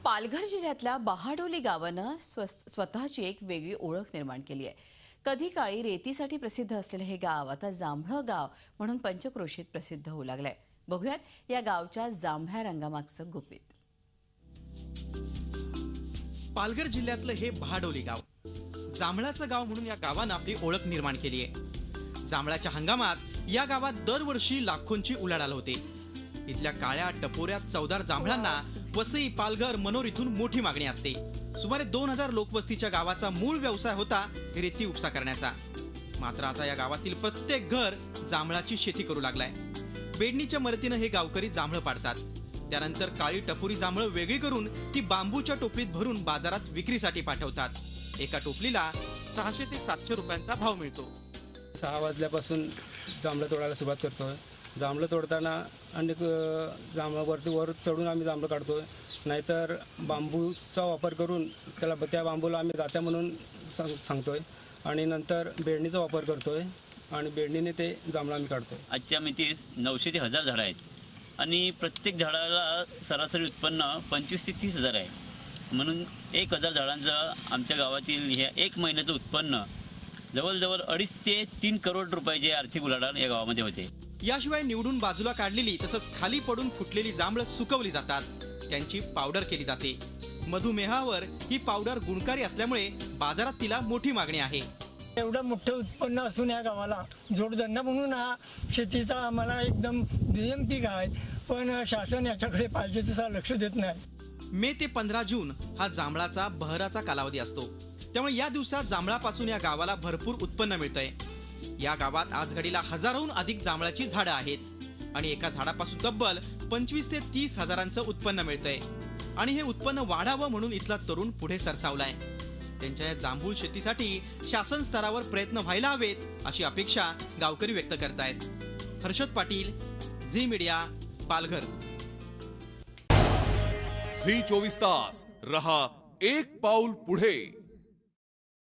पालघर जिल्ह्यातल्या बहाडोली गावानं स्वतःची एक वेगळी ओळख निर्माण केली आहे। कधी काळी रेतीसाठी प्रसिद्ध असलेलं हे गाव आता जांभळं गाव म्हणून पंचक्रोशीत प्रसिद्ध होऊ लागलंय। बघूयात या गावच्या जांभळ्या रंगामागचं गुपित। पालघर जिल्ह्यातलं हे बहाडोली गाव जांभळाचं गाव म्हणून या गावानं आपली ओळख निर्माण केली आहे। जांभळाच्या हंगामात या गावात दरवर्षी लाखोंची उलाढाल होते। इथल्या काळ्या टपोऱ्या चवदार जांभळांना वसई, पालघर, मनोर इथून मोठी मागणी असते। सुमारे 2000 लोकवस्तीच्या गावाचा मूळ व्यवसाय होता रेती उपसा करण्याचा। मात्र आता या गावातील प्रत्येक घर जांभळाची शेती करू लागलाय। बेडणीच्या मदतीनं हे गावकरी जांभळं पाडतात। त्यानंतर काळी टपोरी जांभळं वेगळी करून ती बांबूच्या टोपलीत भरून बाजारात विक्रीसाठी पाठवतात। एका टोपलीला 600 ते 700 रुपयांचा भाव मिळतो। 6 वाजल्यापासून जांभळं तोडायला सुरुवात करतोय। जांभळं तोडताना अनेक जांभळावरती वर चढून आम्ही जांभळं काढतोय, नाहीतर बांबूचा वापर करून त्या बांबूला आम्ही दात्या म्हणून सांगतोय आणि नंतर बेडणीचा वापर करतोय आणि बेडणीने ते जांभळं आम्ही काढतोय। आजच्या मितीस 900 ते 1000 झाडं आहेत आणि प्रत्येक झाडाला सरासरी उत्पन्न 25 ते 30 हजार आहे। म्हणून 1000 झाडांचं आमच्या गावातील ह्या 1 महिन्याचं उत्पन्न जवळजवळ 2.5 ते 3 करोड रुपयाचे आर्थिक उलाढाल या गावामध्ये होते। याशिवाय निवडून बाजूला काढलेली तसंच खाली पडून फुटलेली जांभळं सुकवली जातात, त्यांची पावडर केली जाते। मधुमेहावर ही पावडर गुणकारी असल्यामुळे बाजारात तिला मोठी मागणी आहे। एवढं मोठं उत्पन्न असून या गावाला जोडधंदा म्हणून हा शेतीचा आम्हाला एकदम दुय्यम पीक आहे, पण शासन याच्याकडे पाहिजे तसं लक्ष देत नाही। मे ते 15 जून हा जांभळाचा बहराचा कालावधी असतो, त्यामुळे या दिवसात जांभळापासून या गावाला भरपूर उत्पन्न मिळतंय। या गावात आज घडीला हजारोहून अधिक जांभळाची झाडं आहेत आणि एका झाडापासून तब्बल 25 ते 30 हजारांचं उत्पन्न मिळतंय। आणि हे उत्पन्न वाढावं म्हणून इथला तरुण पुढे सरसावलाय। त्यांच्या या जांभूळ शेतीसाठी शासन स्तरावर प्रयत्न व्हायला हवेत अशी अपेक्षा गावकरी व्यक्त करतायत। हर्षद पाटील, झी मीडिया, पालघर। झी 24 तास रहा एक पाऊल पुढे।